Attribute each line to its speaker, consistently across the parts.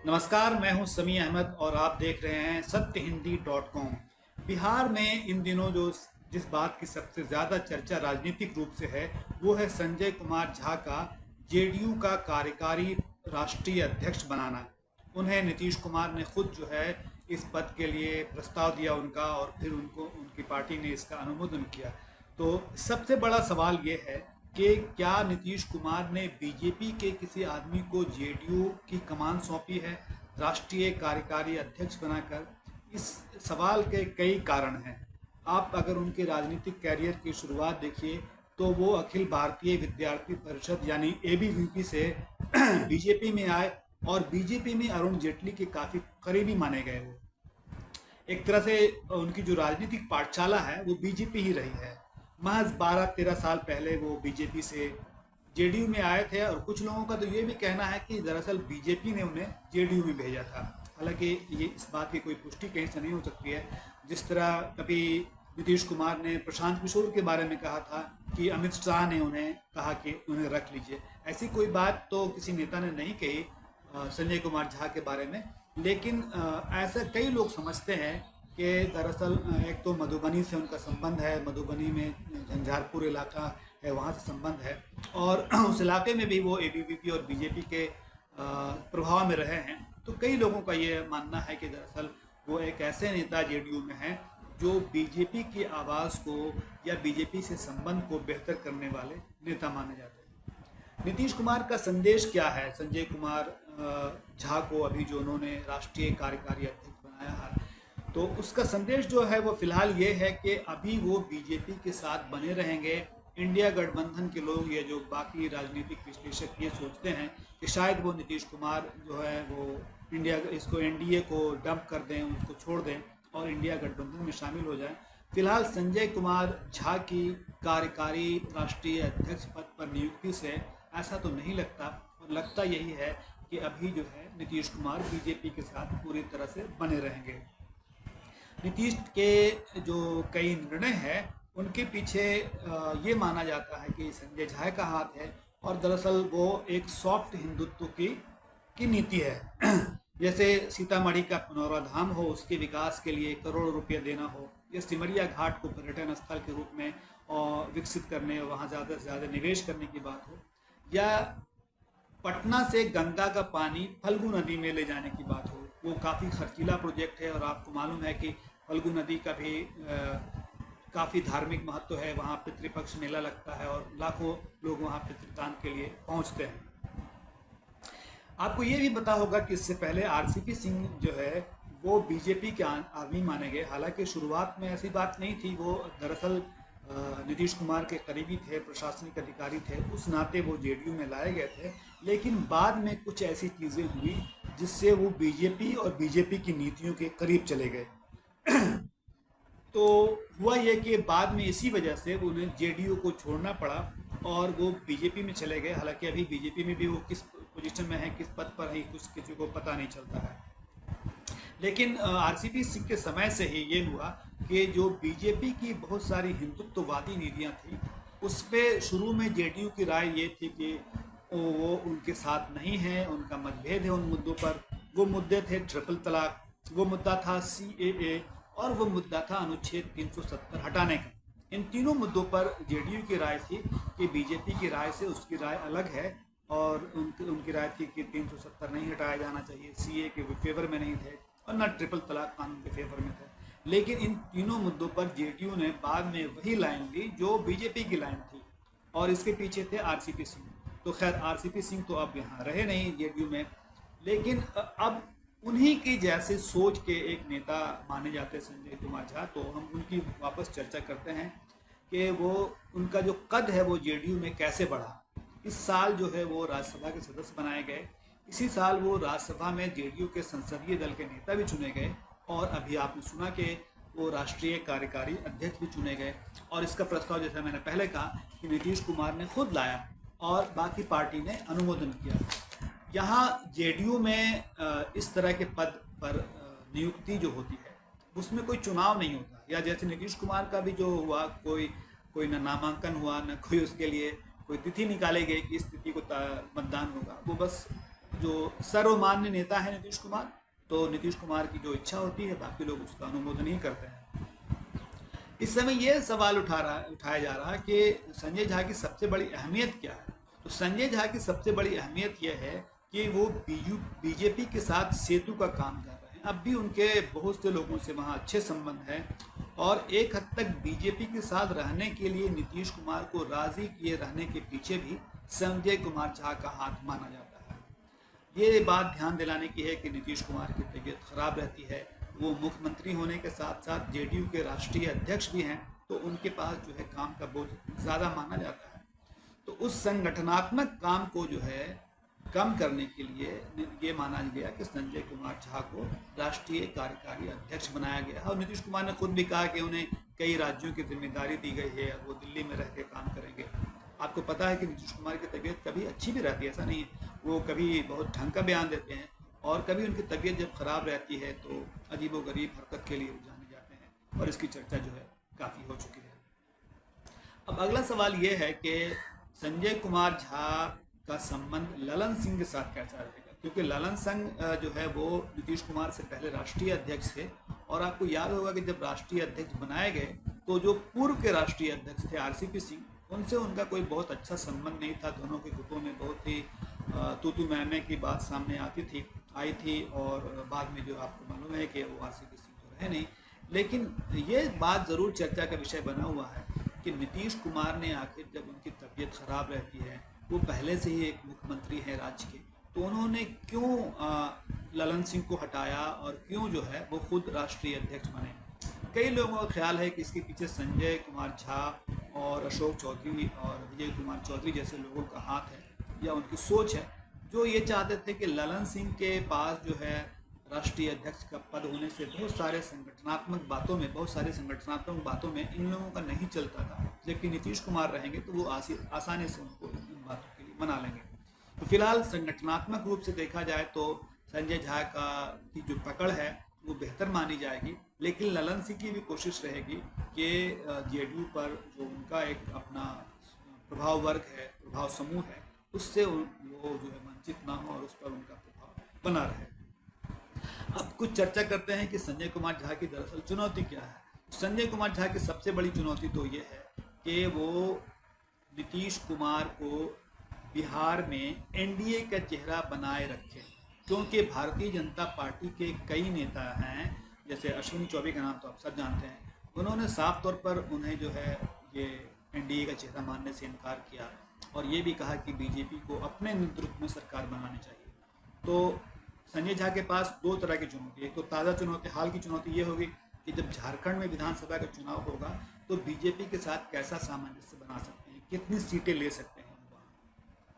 Speaker 1: नमस्कार, मैं हूं समी अहमद और आप देख रहे हैं सत्यहिंदी.com। बिहार में इन दिनों जिस बात की सबसे ज़्यादा चर्चा राजनीतिक रूप से है वो है संजय कुमार झा का जेडीयू का कार्यकारी राष्ट्रीय अध्यक्ष बनाना। उन्हें नीतीश कुमार ने खुद जो है इस पद के लिए प्रस्ताव दिया उनका, और फिर उनको उनकी पार्टी ने इसका अनुमोदन किया। तो सबसे बड़ा सवाल ये है कि क्या नीतीश कुमार ने बीजेपी के किसी आदमी को जेडीयू की कमान सौंपी है राष्ट्रीय कार्यकारी अध्यक्ष बनाकर? इस सवाल के कई कारण हैं। आप अगर उनके राजनीतिक कैरियर की शुरुआत देखिए तो वो अखिल भारतीय विद्यार्थी परिषद यानी एबीवीपी से बीजेपी में आए, और बीजेपी में अरुण जेटली के काफ़ी करीबी माने गए। वो एक तरह से उनकी जो राजनीतिक पाठशाला है वो बीजेपी ही रही है। महज 12-13 साल पहले वो बीजेपी से जेडीयू में आए थे, और कुछ लोगों का तो ये भी कहना है कि दरअसल बीजेपी ने उन्हें जेडीयू में भेजा था। हालांकि ये इस बात की कोई पुष्टि कहीं से नहीं हो सकती है। जिस तरह कभी नीतीश कुमार ने प्रशांत किशोर के बारे में कहा था कि अमित शाह ने उन्हें कहा कि उन्हें रख लीजिए, ऐसी कोई बात तो किसी नेता ने नहीं कही संजय कुमार झा के बारे में। लेकिन ऐसा कई लोग समझते हैं कि दरअसल एक तो मधुबनी से उनका संबंध है, मधुबनी में झंझारपुर इलाका है, वहाँ से संबंध है, और उस इलाके में भी वो एबीवीपी और बीजेपी के प्रभाव में रहे हैं। तो कई लोगों का ये मानना है कि दरअसल वो एक ऐसे नेता जेडीयू में हैं जो बीजेपी की आवाज़ को या बीजेपी से संबंध को बेहतर करने वाले नेता माने जाते हैं। नीतीश कुमार का संदेश क्या है संजय कुमार झा को अभी जो उन्होंने राष्ट्रीय कार्यकारी अध्यक्ष बनाया है? तो उसका संदेश जो है वो फिलहाल ये है कि अभी वो बीजेपी के साथ बने रहेंगे। इंडिया गठबंधन के लोग या जो बाकी राजनीतिक विश्लेषक ये सोचते हैं कि शायद वो नीतीश कुमार जो है वो एनडीए को डंप कर दें, उसको छोड़ दें और इंडिया गठबंधन में शामिल हो जाएं। फिलहाल संजय कुमार झा की कार्यकारी राष्ट्रीय अध्यक्ष पद पर नियुक्ति से ऐसा तो नहीं लगता, और लगता यही है कि अभी जो है नीतीश कुमार बीजेपी के साथ पूरी तरह से बने रहेंगे। नीतीश के जो कई निर्णय हैं उनके पीछे ये माना जाता है कि संजय झा का हाथ है, और दरअसल वो एक सॉफ्ट हिंदुत्व की नीति है। जैसे सीतामढ़ी का पुनरोद्धार हो, उसके विकास के लिए करोड़ों रुपये देना हो, या सिमरिया घाट को पर्यटन स्थल के रूप में विकसित करने, वहाँ ज़्यादा से ज़्यादा निवेश करने की बात हो, या पटना से गंगा का पानी फल्गु नदी में ले जाने की बात हो। वो काफ़ी खर्चीला प्रोजेक्ट है, और आपको मालूम है कि फल्गु नदी का भी काफ़ी धार्मिक महत्व है। वहाँ पितृपक्ष मेला लगता है और लाखों लोग वहाँ पितृदान के लिए पहुँचते हैं। आपको ये भी पता होगा कि इससे पहले आरसीपी सिंह जो है वो बीजेपी के आदमी माने गए। हालांकि शुरुआत में ऐसी बात नहीं थी, वो दरअसल नीतीश कुमार के करीबी थे, प्रशासनिक अधिकारी थे, उस नाते वो जेडीयू में लाए गए थे। लेकिन बाद में कुछ ऐसी चीज़ें हुई जिससे वो बीजेपी और बीजेपी की नीतियों के करीब चले गए। तो हुआ ये कि बाद में इसी वजह से उन्हें जेडीयू को छोड़ना पड़ा और वो बीजेपी में चले गए। हालांकि अभी बीजेपी में भी वो किस पोजीशन में है, किस पद पर है, कुछ किसी को पता नहीं चलता है। लेकिन आरसीपी सिंह के समय से ही ये हुआ कि जो बीजेपी की बहुत सारी हिंदुत्ववादी नीतियाँ थी उस पर शुरू में जेडीयू की राय ये थी कि वो उनके साथ नहीं है, उनका मतभेद है उन मुद्दों पर। वो मुद्दे थे ट्रिपल तलाक, वो मुद्दा था CAA, और वो मुद्दा था अनुच्छेद 370 हटाने का। इन तीनों मुद्दों पर जेडीयू की राय थी कि बीजेपी की राय से उसकी राय अलग है, और उनकी राय थी कि 370 नहीं हटाया जाना चाहिए, CAA के फेवर में नहीं थे और न ट्रिपल तलाक कानून के फेवर में थे। लेकिन इन तीनों मुद्दों पर जेडीयू ने बाद में वही लाइन ली जो बीजेपी की लाइन थी, और इसके पीछे थे आरसीपी सिंह। तो खैर आरसीपी सिंह तो अब यहाँ रहे नहीं जेडीयू में, लेकिन अब उन्हीं की जैसे सोच के एक नेता माने जाते संजय कुमार झा। तो हम उनकी वापस चर्चा करते हैं कि वो उनका जो कद है वो जेडीयू में कैसे बढ़ा। इस साल जो है वो राज्यसभा के सदस्य बनाए गए। इसी साल वो राज्यसभा में जेडीयू के संसदीय दल के नेता भी चुने गए, और अभी आपने सुना कि वो राष्ट्रीय कार्यकारी अध्यक्ष भी चुने गए। और इसका प्रस्ताव जैसा मैंने पहले कहा कि नीतीश कुमार ने खुद लाया और बाकी पार्टी ने अनुमोदन किया। यहाँ जेडीयू में इस तरह के पद पर नियुक्ति जो होती है उसमें कोई चुनाव नहीं होता, या जैसे नीतीश कुमार का भी जो हुआ, कोई न नामांकन हुआ, न कोई उसके लिए कोई तिथि निकाले गई कि इस तिथि को मतदान होगा। वो बस जो सर्वमान्य नेता है नीतीश कुमार, तो नीतीश कुमार की जो इच्छा होती है बाकी लोग उसका अनुमोदन ही करते हैं। इस समय ये सवाल उठाया जा रहा है कि संजय झा की सबसे बड़ी अहमियत क्या है। तो संजय झा की सबसे बड़ी अहमियत यह है कि वो बीजेपी के साथ सेतु का काम कर रहे हैं। अब भी उनके बहुत से लोगों से वहाँ अच्छे संबंध हैं और एक हद तक बीजेपी के साथ रहने के लिए नीतीश कुमार को राजी किए रहने के पीछे भी संजय कुमार झा का हाथ माना जाता है। ये बात ध्यान दिलाने की है कि नीतीश कुमार की तबीयत खराब रहती है, वो मुख्यमंत्री होने के साथ साथ जेडीयू के राष्ट्रीय अध्यक्ष भी हैं, तो उनके पास जो है काम का बोझ ज़्यादा माना जाता है। तो उस संगठनात्मक काम को जो है कम करने के लिए ये माना गया कि संजय कुमार झा को राष्ट्रीय कार्यकारी अध्यक्ष बनाया गया है। और नीतीश कुमार ने खुद भी कहा कि उन्हें कई राज्यों की जिम्मेदारी दी गई है, वो दिल्ली में रह के काम करेंगे। आपको पता है कि नीतीश कुमार की तबीयत कभी अच्छी भी रहती है, ऐसा नहीं है, वो कभी बहुत ढंग का बयान देते हैं और कभी उनकी तबीयत जब ख़राब रहती है तो अजीबोगरीब हरकत के लिए वो जाने जाते हैं और इसकी चर्चा जो है काफ़ी हो चुकी है। अब अगला सवाल ये है कि संजय कुमार झा का संबंध ललन सिंह के साथ कैसा रहेगा, क्योंकि ललन सिंह जो है वो नीतीश कुमार से पहले राष्ट्रीय अध्यक्ष थे और आपको याद होगा कि जब राष्ट्रीय अध्यक्ष बनाए गए तो जो पूर्व के राष्ट्रीय अध्यक्ष थे आरसीपी सिंह, उनसे उनका कोई बहुत अच्छा संबंध नहीं था। दोनों के गुटों में बहुत ही तू मैमे की बात सामने आई थी और बाद में जो आपको मालूम है कि वो आरसीपी सिंह तो रहे नहीं। लेकिन ये बात ज़रूर चर्चा का विषय बना हुआ है कि नीतीश कुमार ने आखिर जब उनकी तबीयत खराब रहती है, वो पहले से ही एक मुख्यमंत्री हैं राज्य के, तो उन्होंने क्यों ललन सिंह को हटाया और क्यों जो है वो खुद राष्ट्रीय अध्यक्ष बने। कई लोगों का ख्याल है कि इसके पीछे संजय कुमार झा और अशोक चौधरी और विजय कुमार चौधरी जैसे लोगों का हाथ है या उनकी सोच है, जो ये चाहते थे कि ललन सिंह के पास जो है राष्ट्रीय अध्यक्ष का पद होने से बहुत सारे संगठनात्मक बातों में इन लोगों का नहीं चलता था, जबकि नीतीश कुमार रहेंगे तो वो आसानी से उनको इन बातों के लिए मना लेंगे। तो फिलहाल संगठनात्मक रूप से देखा जाए तो संजय झा की जो पकड़ है वो बेहतर मानी जाएगी, लेकिन ललन सिंह की भी कोशिश रहेगी कि जेडीयू पर जो उनका एक अपना प्रभाव वर्ग है, प्रभाव समूह है, उससे वो जो है वंचित ना हो और उस पर उनका प्रभाव बना रहे। अब कुछ चर्चा करते हैं कि संजय कुमार झा की दरअसल चुनौती क्या है। संजय कुमार झा की सबसे बड़ी चुनौती तो ये है कि वो नीतीश कुमार को बिहार में एनडीए का चेहरा बनाए रखें, क्योंकि भारतीय जनता पार्टी के कई नेता हैं, जैसे अश्विनी चौबे का नाम तो आप सब जानते हैं, उन्होंने साफ तौर पर उन्हें जो है ये एनडीए का चेहरा मानने से इनकार किया और ये भी कहा कि बीजेपी को अपने नेतृत्व में सरकार बनानी चाहिए। तो संजय झा के पास दो तरह की चुनौती, एक तो ताज़ा चुनौती, हाल की चुनौती ये होगी कि जब झारखंड में विधानसभा का चुनाव होगा तो बीजेपी के साथ कैसा सामंजस्य बना सकते हैं, कितनी सीटें ले सकते हैं,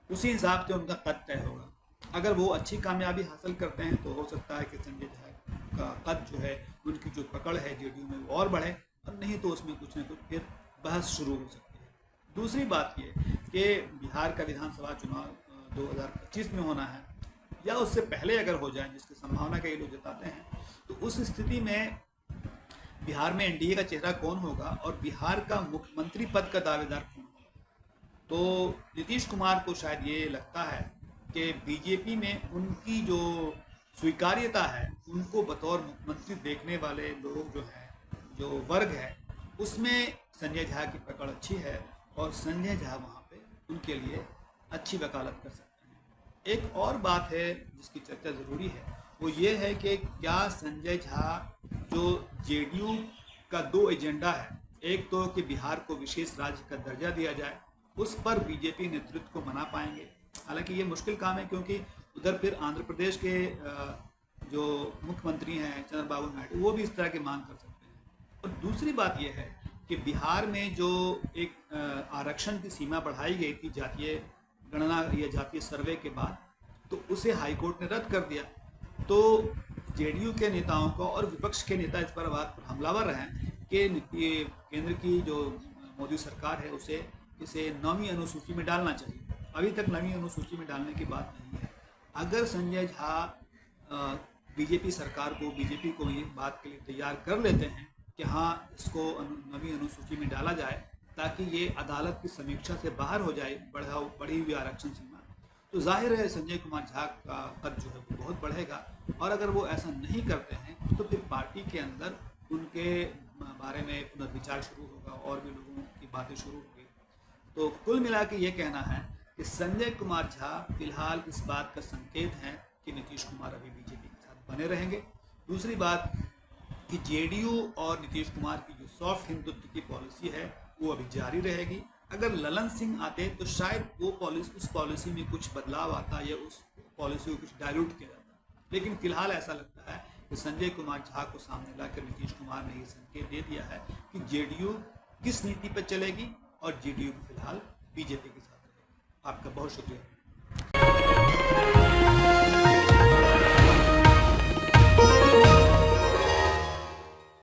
Speaker 1: उसी हिसाब से उनका कद तय होगा। अगर वो अच्छी कामयाबी हासिल करते हैं तो हो सकता है कि संजय झा का कद जो है, उनकी जो पकड़ है जेडीयू में वो और बढ़े, और नहीं तो उसमें कुछ न कुछ फिर बहस शुरू हो सकती है। दूसरी बात ये कि बिहार का विधानसभा चुनाव 2025 में होना है या उससे पहले अगर हो जाए, जिसकी संभावना कई लोग जताते हैं, तो उस स्थिति में बिहार में एनडीए का चेहरा कौन होगा और बिहार का मुख्यमंत्री पद का दावेदार कौन होगा। तो नीतीश कुमार को शायद ये लगता है कि बीजेपी में उनकी जो स्वीकार्यता है, उनको बतौर मुख्यमंत्री देखने वाले लोग जो हैं, जो वर्ग है, उसमें संजय झा की पकड़ अच्छी है और संजय झा वहाँ पे उनके लिए अच्छी वकालत कर सकते हैं। एक और बात है जिसकी चर्चा ज़रूरी है, वो ये है कि क्या संजय झा जो जेडीयू का दो एजेंडा है, एक तो कि बिहार को विशेष राज्य का दर्जा दिया जाए, उस पर बीजेपी नेतृत्व को मना पाएंगे। हालांकि ये मुश्किल काम है, क्योंकि उधर फिर आंध्र प्रदेश के जो मुख्यमंत्री हैं चंद्रबाबू नायडू, वो भी इस तरह की मांग कर सकते हैं। और दूसरी बात यह है कि बिहार में जो एक आरक्षण की सीमा बढ़ाई गई थी जातीय गणना या जातीय सर्वे के बाद, तो उसे हाईकोर्ट ने रद्द कर दिया। तो जेडीयू के नेताओं को और विपक्ष के नेता इस पर बात पर हमलावर हैं कि केंद्र की जो मोदी सरकार है उसे इसे 9वीं अनुसूची में डालना चाहिए। अभी तक 9वीं अनुसूची में डालने की बात नहीं है। अगर संजय झा बीजेपी सरकार को, बीजेपी को ये बात के लिए तैयार कर लेते हैं कि हाँ, इसको 9वीं अनुसूची में डाला जाए ताकि ये अदालत की समीक्षा से बाहर हो जाए बढ़ी हुई आरक्षण सीमा, तो जाहिर है संजय कुमार झा का कद जो है वो बहुत बढ़ेगा। और अगर वो ऐसा नहीं करते हैं तो फिर पार्टी के अंदर उनके बारे में पुनर्विचार शुरू होगा और भी लोगों की बातें शुरू होगी। तो कुल मिला के ये कहना है कि संजय कुमार झा फिलहाल इस बात का संकेत है कि नीतीश कुमार अभी बीजेपी के साथ बने रहेंगे। दूसरी बात कि जेडीयू और नीतीश कुमार की जो सॉफ्ट हिंदुत्व की पॉलिसी है वो अभी जारी रहेगी। अगर ललन सिंह आते तो शायद वो उस पॉलिसी में कुछ बदलाव आता या उस पॉलिसी को कुछ डायल्यूट किया जाता, लेकिन फिलहाल ऐसा लगता है कि संजय कुमार झा को सामने लाकर नीतीश कुमार ने ये संकेत दे दिया है कि जेडीयू किस नीति पर चलेगी और जेडीयू फिलहाल बीजेपी के साथ रहेगी। आपका बहुत शुक्रिया।